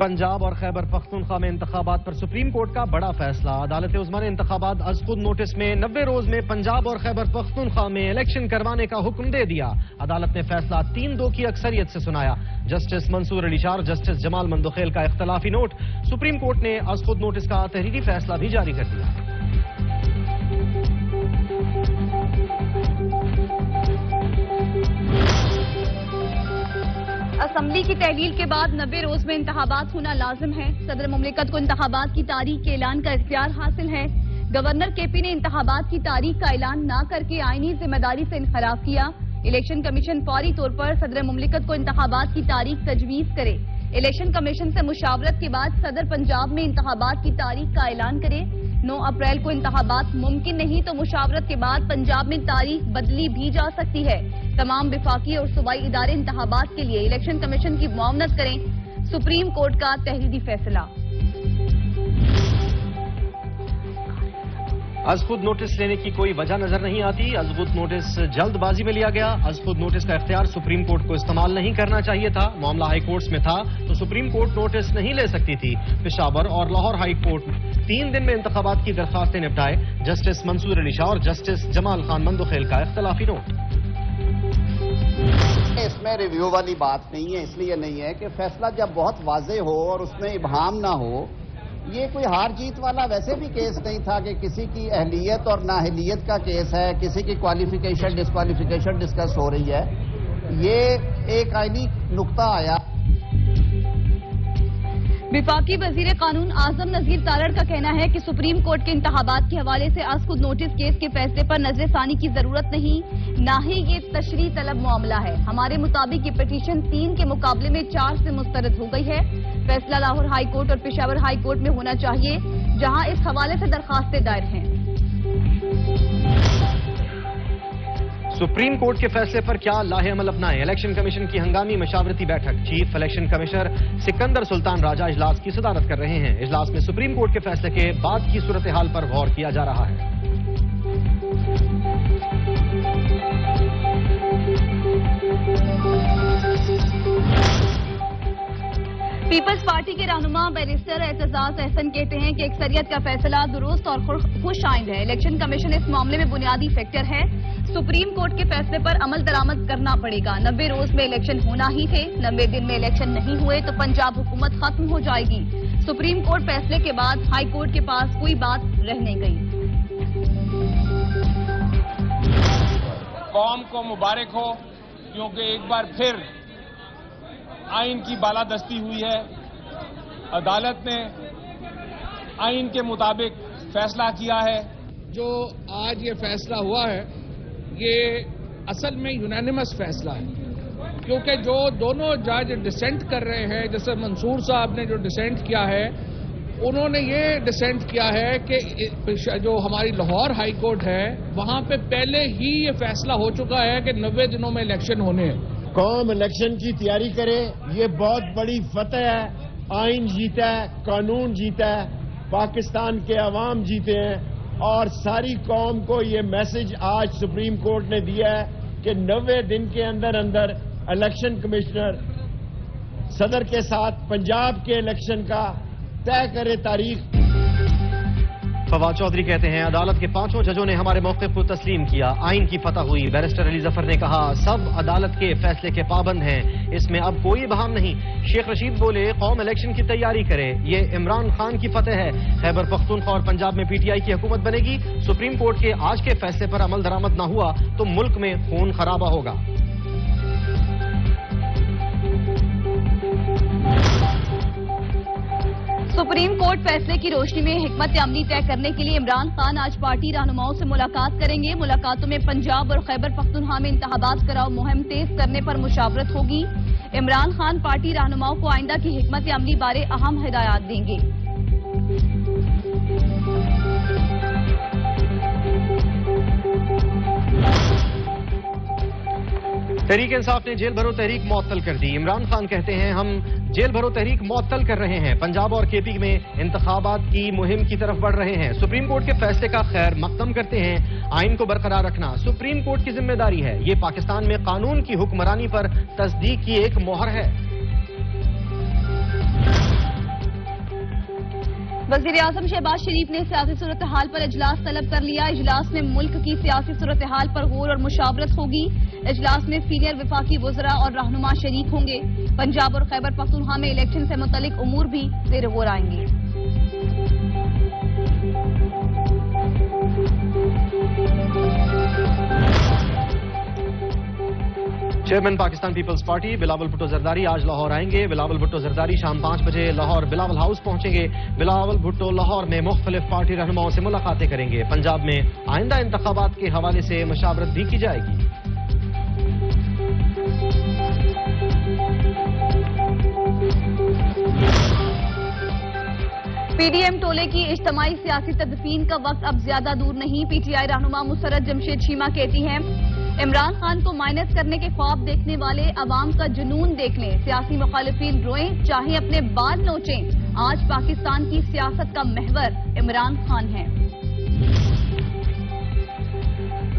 पंजाब और खैबर पख्तूनख्वा में इंतखाबात पर सुप्रीम कोर्ट का बड़ा फैसला। अदालत उज़्मा ने इंतखाबात अज खुद नोटिस में 90 रोज में पंजाब और खैबर पख्तूनख्वा में इलेक्शन करवाने का हुक्म दे दिया। अदालत ने फैसला 3-2 की अक्सरियत से सुनाया। जस्टिस मंसूर अली शाह और जस्टिस जमाल मंदोखेल का इख्तलाफी नोट। सुप्रीम कोर्ट ने अज खुद नोटिस का तहरीरी फैसला भी जारी कर दिया। असम्बली की तहलील के बाद 90 रोज में इंतखाबात होना लाजिम है। सदर मुमलिकत को इंतखाबात की तारीख के ऐलान का इख्तियार हासिल है। गवर्नर केपी ने इंतखाबात की तारीख का ऐलान न करके आईनी जिम्मेदारी से इनखराफ किया। इलेक्शन कमीशन फौरी तौर पर सदर मुमलिकत को इंतखाबात की तारीख तजवीज करे। इलेक्शन कमीशन से मुशावरत के बाद सदर पंजाब में इंतखाबात की तारीख का ऐलान करे। 9 अप्रैल को इंतखाबात मुमकिन नहीं तो मुशावरत के बाद पंजाब में तारीख बदली भी जा सकती है। तमाम विफाकी और सूबाई इदारे इंतखाबात के लिए इलेक्शन कमीशन की मुआवनत करें। सुप्रीम कोर्ट का तहरीरी फैसला। अज खुद नोटिस लेने की कोई वजह नजर नहीं आती। अज खुद नोटिस जल्दबाजी में लिया गया। अज खुद नोटिस का इख्तियार सुप्रीम कोर्ट को इस्तेमाल नहीं करना चाहिए था। मामला हाई कोर्ट्स में था तो सुप्रीम कोर्ट नोटिस नहीं ले सकती थी। पेशावर और लाहौर हाई कोर्ट 3 दिन में इंतखाबात की दरखास्तें निपटाए। जस्टिस मंसूर अली शाह और जस्टिस जमाल खान मंदोखेल का इख्तलाफी नोट। इसमें रिव्यू वाली बात नहीं है, इसलिए नहीं है कि फैसला जब बहुत वाज़े हो और उसमें इबहाम ना हो। ये कोई हार जीत वाला वैसे भी केस नहीं था कि किसी की अहलियत और नाअहलियत का केस है, किसी की क्वालिफिकेशन डिस्क्वालिफिकेशन डिस्कस हो रही है। ये एक आईनी नुक्ता आया। विफाकी वजीर कानून आजम नजीर तारड़ का कहना है कि सुप्रीम कोर्ट के इंतखाबात के हवाले से आज खुद नोटिस केस के फैसले पर नजरसानी की जरूरत नहीं, ना ही ये तशरीह तलब मामला है। हमारे मुताबिक ये पिटीशन 3 के मुकाबले में 4 से मुस्तरद हो गई है। फैसला लाहौर हाई कोर्ट और पेशावर हाई कोर्ट में होना चाहिए, जहां इस हवाले से दरखास्तें दायर हैं। सुप्रीम कोर्ट के फैसले पर क्या लाहे अमल अपनाएं? इलेक्शन कमीशन की हंगामी मशावरती बैठक। Chief election commissioner Sikandar Sultan Raja इजलास की सदारत कर रहे हैं। इजलास में सुप्रीम कोर्ट के फैसले के बाद की सूरत हाल पर गौर किया जा रहा है। पीपल्स पार्टी के रहनुमा बैरिस्टर एतजाज अहसन कहते हैं कि अक्सरियत का फैसला दुरुस्त और खुश आइंद है। इलेक्शन कमीशन इस मामले में बुनियादी फैक्टर है। सुप्रीम कोर्ट के फैसले पर अमल दरामद करना पड़ेगा। 90 रोज में इलेक्शन होना ही थे। 90 दिन में इलेक्शन नहीं हुए तो पंजाब हुकूमत खत्म हो जाएगी। सुप्रीम कोर्ट फैसले के बाद हाई कोर्ट के पास कोई बात रह नहीं गई। कौम को मुबारक हो, क्योंकि एक बार फिर आइन की बालादस्ती हुई है। अदालत ने आइन के मुताबिक फैसला किया है। जो आज ये फैसला हुआ है ये असल में यूनानिमस फैसला है, क्योंकि जो दोनों जज डिसेंट कर रहे हैं, जैसे मंसूर साहब ने जो डिसेंट किया है, उन्होंने ये डिसेंट किया है कि जो हमारी लाहौर हाई कोर्ट है वहां पे पहले ही ये फैसला हो चुका है कि 90 दिनों में इलेक्शन होने हैं। कौम इलेक्शन की तैयारी करे, ये बहुत बड़ी फतह है। आइन जीता है, कानून जीता है, पाकिस्तान के अवाम जीते हैं और सारी कौम को ये मैसेज आज सुप्रीम कोर्ट ने दिया है कि 90 दिन के अंदर अंदर इलेक्शन कमिश्नर सदर के साथ पंजाब के इलेक्शन का तय करे तारीख। फवाद चौधरी कहते हैं अदालत के 5 जजों ने हमारे मौक़िफ़ को तस्लीम किया। आइन की फतह हुई। बैरिस्टर अली जफर ने कहा सब अदालत के फैसले के पाबंद हैं, इसमें अब कोई बहाम नहीं। शेख रशीद बोले कौम इलेक्शन की तैयारी करे, ये इमरान खान की फतह है। खैबर पख्तूनख्वा और पंजाब में पीटीआई की हुकूमत बनेगी। सुप्रीम कोर्ट के आज के फैसले पर अमल दरामद न हुआ तो मुल्क में खून खराबा होगा। सुप्रीम कोर्ट फैसले की रोशनी में हिकमत अमली तय करने के लिए इमरान खान आज पार्टी रहनुमाओं से मुलाकात करेंगे। मुलाकातों में पंजाब और खैबर पख्तूनख्वा में इंतखाबात कराओ मुहिम तेज करने पर मुशावरत होगी। इमरान खान पार्टी रहनुमाओं को आइंदा की हिकमत अमली बारे अहम हिदायत देंगे। तहरीक इंसाफ ने जेल भरो तहरीक मुअत्तल कर दी। इमरान खान कहते हैं हम जेल भरो तहरीक मुअत्तल कर रहे हैं। पंजाब और केपी में इंतखाबात की मुहिम की तरफ बढ़ रहे हैं। सुप्रीम कोर्ट के फैसले का खैर मकदम करते हैं। आइन को बरकरार रखना सुप्रीम कोर्ट की जिम्मेदारी है। ये पाकिस्तान में कानून की हुक्मरानी पर तस्दीक की एक मोहर है। वजीर आजम शहबाज शरीफ ने सियासी सूरत-ए-हाल पर इजलास तलब कर लिया। इजलास में मुल्क की सियासी सूरत-ए-हाल पर गौर और मुशावरत होगी। इजलास में सीनियर वफाकी वज़रा और रहनुमा शरीक होंगे। पंजाब और खैबर पख्तूनख्वा में इलेक्शन से मुतल्लिक उमूर भी ज़ेर गौर आएंगे। चेयरमैन पाकिस्तान पीपल्स पार्टी बिलावल भुट्टो जरदारी आज लाहौर आएंगे। बिलावल भुट्टो जरदारी शाम 5 बजे लाहौर बिलावल हाउस पहुंचेंगे। बिलावल भुट्टो लाहौर में मुख्तलिफ पार्टी रहनुमाओं से मुलाकातें करेंगे। पंजाब में आइंदा इंतखाबात के हवाले से मशावरत भी की जाएगी। पीडीएम टोले की इज्तिमाई सियासी तदफीन का वक्त अब ज्यादा दूर नहीं। पीटीआई रहनुमा मुसर्रत जमशेद शीमा कहती हैं, इमरान खान को माइनस करने के ख्वाब देखने वाले अवाम का जुनून देख लें। सियासी मुखालिफिन रोएं चाहे अपने बाल नोचें। आज पाकिस्तान की सियासत का महवर इमरान खान है।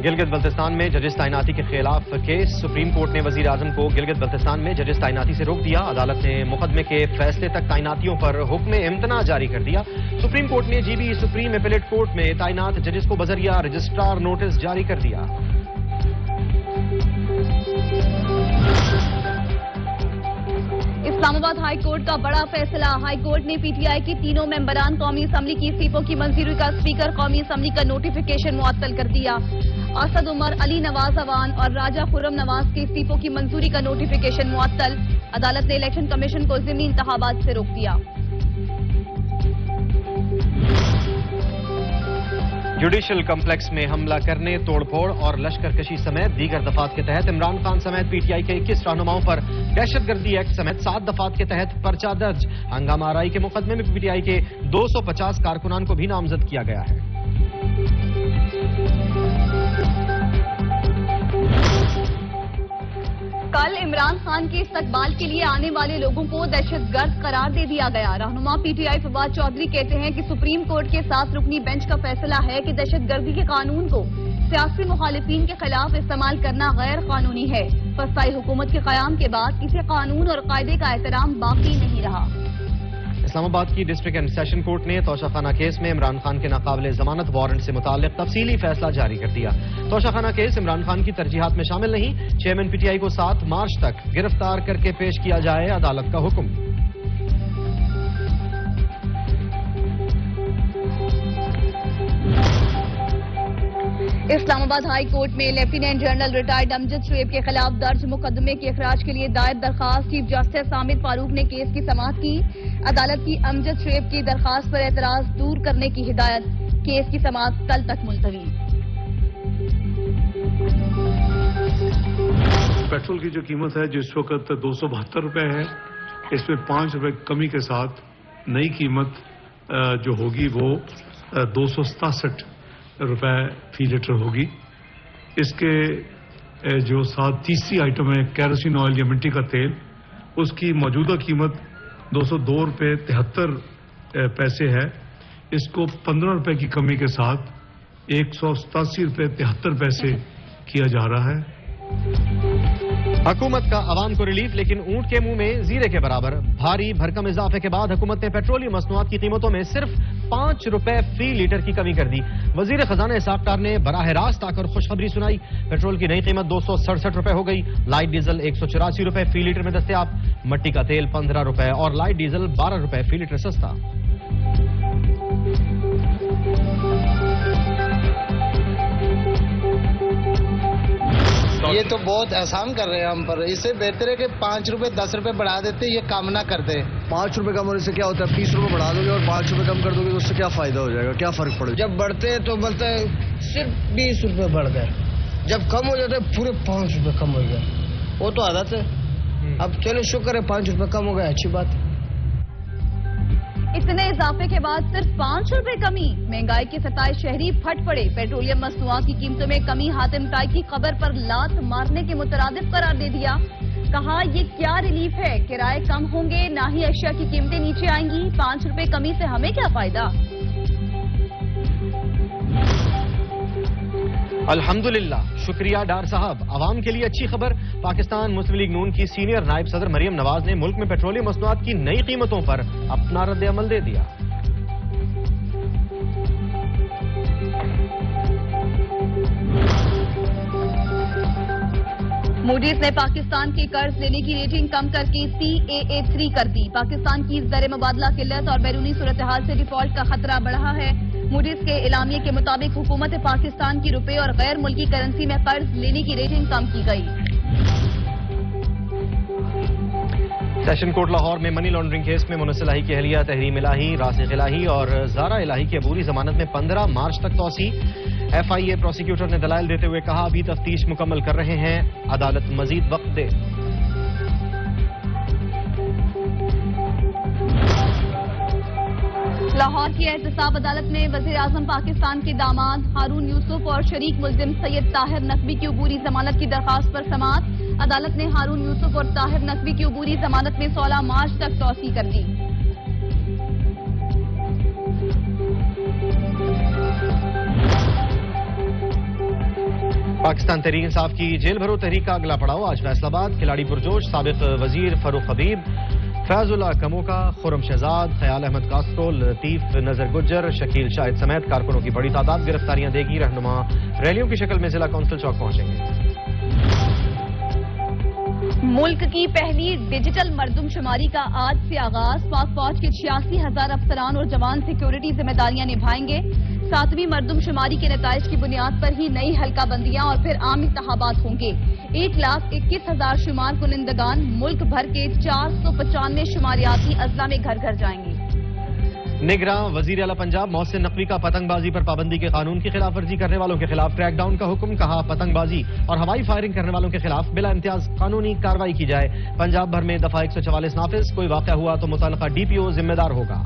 गिलगित बल्तिस्तान में जजिस तैनाती के खिलाफ केस। सुप्रीम कोर्ट ने वजीर आजम को गिलगित बल्तिस्तान में जजिस तैनाती से रोक दिया। अदालत ने मुकदमे के फैसले तक तैनातियों पर हुक्म इम्तना जारी कर दिया। सुप्रीम कोर्ट ने जीबी सुप्रीम एपेलेट कोर्ट में तैनात जजिस को बजरिया रजिस्ट्रार नोटिस जारी कर दिया। इस्लामाबाद हाई कोर्ट का बड़ा फैसला। हाई कोर्ट ने पीटीआई की तीनों मेंबरान कौमी असम्बली की इस्तीफों की मंजूरी का स्पीकर कौमी असम्बली का नोटिफिकेशन मुअत्तल कर दिया। असद उमर, अली नवाज अवान और राजा खुर्रम नवाज के इस्तीफों की मंजूरी का नोटिफिकेशन मुअत्तल। अदालत ने इलेक्शन कमीशन को ज़िमनी इंतखाबात से रोक दिया। जुडिशल कम्प्लेक्स में हमला करने, तोड़फोड़ और लश्करकशी समेत दीगर दफात के तहत इमरान खान समेत पीटीआई के 21 रहनुमाओं पर दहशतगर्दी एक्ट समेत 7 दफात के तहत पर्चा दर्ज। हंगामा आराई के मुकदमे में पीटीआई के 250 कारकुनान को भी नामजद किया गया है। कल इमरान खान के इस्तकबाल के लिए आने वाले लोगों को दहशतगर्द करार दे दिया गया। रहनुमा पीटीआई फवाद चौधरी कहते हैं कि सुप्रीम कोर्ट के 7 रुकनी बेंच का फैसला है कि दहशतगर्दी के कानून को सियासी मुखालिफिन के खिलाफ इस्तेमाल करना गैर कानूनी है। फसाई हुकूमत के कयाम के बाद किसी कानून और कायदे का एहतराम बाकी नहीं रहा। इस्लामाबाद की डिस्ट्रिक्ट एंड सेशन कोर्ट ने तोशाखाना केस में इमरान खान के नाकाबिले जमानत वारंट से मुताल्लिक तफसीली फैसला जारी कर दिया। तोशाखाना केस इमरान खान की तरजीहात में शामिल नहीं। चेयरमैन पीटीआई को 7 मार्च तक गिरफ्तार करके पेश किया जाए, अदालत का हुक्म। इस्लामाबाद हाई कोर्ट में lieutenant general retired Amjad Shoaib के खिलाफ दर्ज मुकदमे के इखराज के लिए दायर दरखास्त। चीफ जस्टिस आमिर फारूक ने केस की समाअत की। अदालत की अमजद शुएब की दरखास्त पर एतराज दूर करने की हिदायत। केस की समाअत कल तक मुलतवी। पेट्रोल की जो कीमत है जो इस वक्त 272 रुपए है, इसमें 5 रुपए कमी के साथ नई कीमत जो होगी वो 267 रुपए फी लीटर होगी। इसके जो साथ तीसरी आइटम है केरोसिन ऑयल या मिट्टी का तेल, उसकी मौजूदा कीमत 202 रुपए 73 पैसे है। इसको 15 रुपए की कमी के साथ 187 रुपए 73 पैसे किया जा रहा है। हुकूमत का अवाम को रिलीफ, लेकिन ऊंट के मुंह में जीरे के बराबर। भारी भरकम इजाफे के बाद हुकूमत ने पेट्रोलियम मसनूआत की कीमतों में सिर्फ 5 रुपए फी लीटर की कमी कर दी। वजीर खजाना इसहाक डार ने बराह रास्त आकर खुशखबरी सुनाई। पेट्रोल की नई कीमत 267 रुपए हो गई। लाइट डीजल 184 रुपए फी लीटर में दस्तयाब। मट्टी का तेल 15 रुपए और लाइट डीजल 12 रुपए फी लीटर सस्ता। ये तो बहुत एहसान कर रहे हैं हम पर। इससे बेहतर है कि 5 रुपए 10 रुपए बढ़ा देते, ये काम ना करते। 5 रुपए कम होने से क्या होता है? 20 रुपए बढ़ा दोगे और 5 रुपए कम कर दोगे तो उससे क्या फायदा हो जाएगा? क्या फर्क पड़ेगा? जब बढ़ते हैं तो बोलते हैं सिर्फ 20 रुपए बढ़ गए, जब कम हो जाते हैं पूरे 5 रुपए कम हो गए। वो तो आदत है। अब चलो शुक्र है 5 रुपए कम हो गए, अच्छी बात है। इतने इजाफे के बाद सिर्फ 5 रुपए कमी। महंगाई के सताए शहरी फट पड़े। पेट्रोलियम मसनूआत की कीमतों में कमी हातिम ताई की खबर पर लात मारने के मुतरादिफ करार दे दिया। कहा ये क्या रिलीफ है, किराए कम होंगे ना ही अशिया की कीमतें नीचे आएंगी। 5 रुपए कमी से हमें क्या फायदा। अल्हम्दुलिल्लाह, शुक्रिया डार साहब। आवाम के लिए अच्छी खबर। पाकिस्तान मुस्लिम लीग नून की सीनियर नायब सदर मरियम नवाज ने मुल्क में पेट्रोलियम मसनूआत की नई कीमतों पर अपना रद्द अमल दे दिया। मूडीज ने पाकिस्तान के कर्ज लेने की रेटिंग कम करके CAA3 कर दी। पाकिस्तान की ज़र मुबादला किल्लत और बैरूनी सूरत हाल से डिफॉल्ट का खतरा बढ़ा है। मूडीज के एलामिये के मुताबिक हुकूमत पाकिस्तान की रुपए और गैर मुल्की करेंसी में कर्ज लेने की रेटिंग कम की गई। सेशन कोर्ट लाहौर में मनी लॉन्ड्रिंग केस में मुनस्सिर इलाही की अहलिया तहरीम इलाही, रासिख इलाही और ज़ारा इलाही की अबूरी जमानत में 15 मार्च तक तौसी। FIA प्रोसिक्यूटर ने दलाइल देते हुए कहा अभी तफ्तीश मुकम्मल कर रहे हैं, अदालत मजीद वक्त दे। लाहौर की एहतसाब अदालत ने वज़ीर आज़म पाकिस्तान के दामाद हारून यूसुफ और शरीक मुल्जिम सैयद ताहिर नकवी की अबूरी जमानत की दरख्वास्त पर समाअत। अदालत ने हारून यूसुफ और ताहिर नकवी की अबूरी जमानत में 16 मार्च तक तौसी कर दी। पाकिस्तान तहरीक इंसाफ की जेल भरो तहरीक का अगला पड़ाव आज फैसलाबाद। खिलाड़ी पुरजोश साबिक वजीर फरूख हबीब, फैजुल्लाह कमोका, खुरम शहजाद, खयाल अहमद कास्को, लतीफ नजर गुज्जर, शकील शाहिद समेत कारकुनों की बड़ी तादाद गिरफ्तारियां देगी। रहनुमा रैलियों की शक्ल में जिला कौंसिल चौक पहुंचेंगे। मुल्क की पहली डिजिटल मर्दमशुमारी का आज से आगाज। पाक फौज के 86,000 अफसरान और जवान सिक्योरिटी जिम्मेदारियां निभाएंगे। 7वीं मर्दमशुमारी के नताइज की बुनियाद पर ही नई हल्का बंदियां और फिर आम इंतखाबात होंगे। 1,21,000 शुमार कुनिंदगान मुल्क भर के 495 शुमारियाती अजला में घर घर जाएंगे। निगरां वजीर आला पंजाब मोहसिन नकवी का पतंगबाजी पर पाबंदी के कानून की खिलाफ वर्जी करने वालों के खिलाफ क्रैकडाउन का हुक्म। कहा पतंगबाजी और हवाई फायरिंग करने वालों के खिलाफ बिला इम्तियाज कानूनी कार्रवाई की जाए। पंजाब भर में दफा 144 नाफिज। कोई वाकया हुआ तो मुतल्लिका DPO जिम्मेदार होगा।